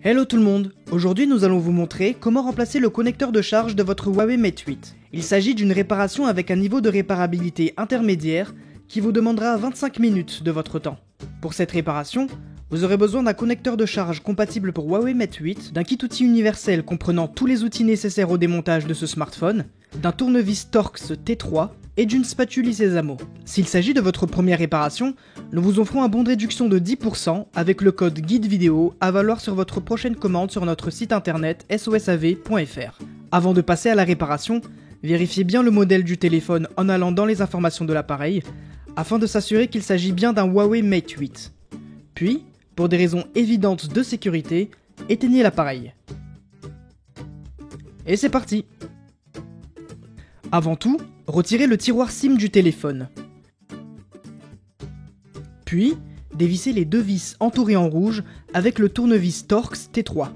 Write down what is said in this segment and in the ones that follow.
Hello tout le monde, aujourd'hui nous allons vous montrer comment remplacer le connecteur de charge de votre Huawei Mate 8. Il s'agit d'une réparation avec un niveau de réparabilité intermédiaire qui vous demandera 25 minutes de votre temps. Pour cette réparation, vous aurez besoin d'un connecteur de charge compatible pour Huawei Mate 8, d'un kit outil universel comprenant tous les outils nécessaires au démontage de ce smartphone, d'un tournevis Torx T3 et d'une spatule Sésamo. S'il s'agit de votre première réparation, nous vous offrons un bon de réduction de 10% avec le code guide vidéo à valoir sur votre prochaine commande sur notre site internet sosav.fr. Avant de passer à la réparation, vérifiez bien le modèle du téléphone en allant dans les informations de l'appareil afin de s'assurer qu'il s'agit bien d'un Huawei Mate 8. Puis, pour des raisons évidentes de sécurité, éteignez l'appareil. Et c'est parti! Avant tout, retirez le tiroir SIM du téléphone. Puis, dévissez les deux vis entourées en rouge avec le tournevis Torx T3.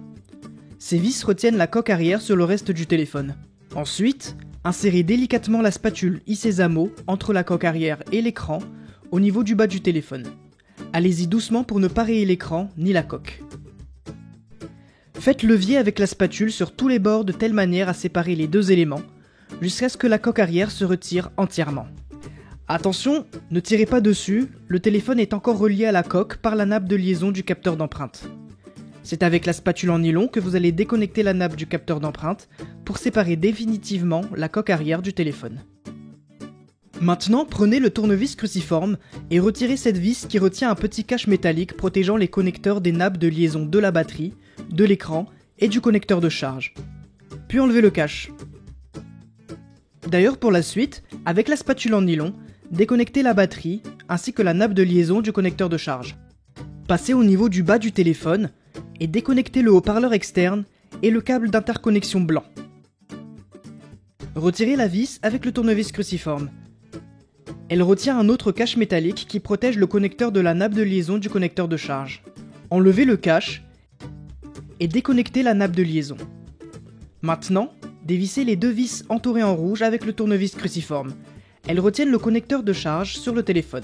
Ces vis retiennent la coque arrière sur le reste du téléphone. Ensuite, insérez délicatement la spatule Sésamo entre la coque arrière et l'écran au niveau du bas du téléphone. Allez-y doucement pour ne pas rayer l'écran ni la coque. Faites levier avec la spatule sur tous les bords de telle manière à séparer les deux éléments, jusqu'à ce que la coque arrière se retire entièrement. Attention, ne tirez pas dessus, le téléphone est encore relié à la coque par la nappe de liaison du capteur d'empreinte. C'est avec la spatule en nylon que vous allez déconnecter la nappe du capteur d'empreinte pour séparer définitivement la coque arrière du téléphone. Maintenant, prenez le tournevis cruciforme et retirez cette vis qui retient un petit cache métallique protégeant les connecteurs des nappes de liaison de la batterie, de l'écran et du connecteur de charge. Puis enlevez le cache. D'ailleurs, pour la suite, avec la spatule en nylon, déconnectez la batterie ainsi que la nappe de liaison du connecteur de charge. Passez au niveau du bas du téléphone et déconnectez le haut-parleur externe et le câble d'interconnexion blanc. Retirez la vis avec le tournevis cruciforme. Elle retient un autre cache métallique qui protège le connecteur de la nappe de liaison du connecteur de charge. Enlevez le cache et déconnectez la nappe de liaison. Maintenant, dévissez les deux vis entourées en rouge avec le tournevis cruciforme. Elles retiennent le connecteur de charge sur le téléphone.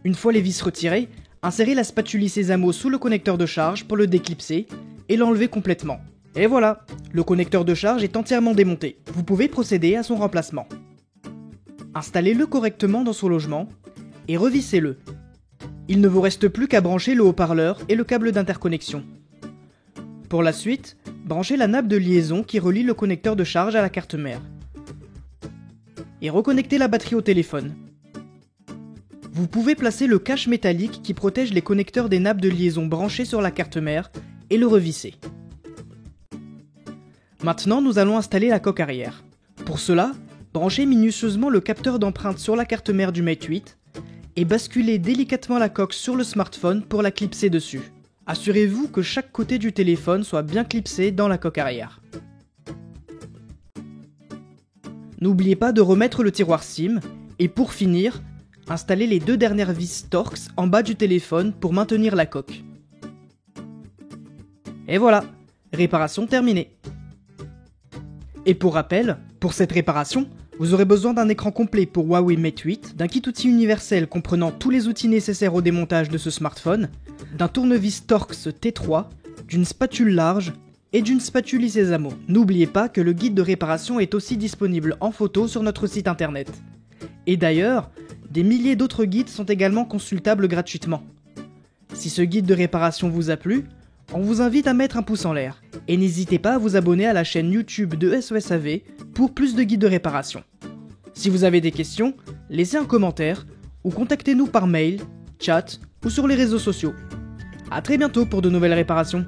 Une fois les vis retirées, insérez la spatule Sésamo sous le connecteur de charge pour le déclipser et l'enlever complètement. Et voilà, le connecteur de charge est entièrement démonté. Vous pouvez procéder à son remplacement. Installez-le correctement dans son logement et revissez-le. Il ne vous reste plus qu'à brancher le haut-parleur et le câble d'interconnexion. Pour la suite, branchez la nappe de liaison qui relie le connecteur de charge à la carte mère. Et reconnectez la batterie au téléphone. Vous pouvez placer le cache métallique qui protège les connecteurs des nappes de liaison branchées sur la carte mère et le revisser. Maintenant, nous allons installer la coque arrière. Pour cela, branchez minutieusement le capteur d'empreinte sur la carte mère du Mate 8 et basculez délicatement la coque sur le smartphone pour la clipser dessus. Assurez-vous que chaque côté du téléphone soit bien clipsé dans la coque arrière. N'oubliez pas de remettre le tiroir SIM et pour finir, installez les deux dernières vis Torx en bas du téléphone pour maintenir la coque. Et voilà, réparation terminée. Et pour rappel, pour cette réparation, vous aurez besoin d'un écran complet pour Huawei Mate 8, d'un kit outil universel comprenant tous les outils nécessaires au démontage de ce smartphone, d'un tournevis Torx T3, d'une spatule large et d'une spatule Sésamo. N'oubliez pas que le guide de réparation est aussi disponible en photo sur notre site internet. Et d'ailleurs, des milliers d'autres guides sont également consultables gratuitement. Si ce guide de réparation vous a plu, on vous invite à mettre un pouce en l'air. Et n'hésitez pas à vous abonner à la chaîne YouTube de SOSAV pour plus de guides de réparation. Si vous avez des questions, laissez un commentaire ou contactez-nous par mail, chat ou sur les réseaux sociaux. A très bientôt pour de nouvelles réparations.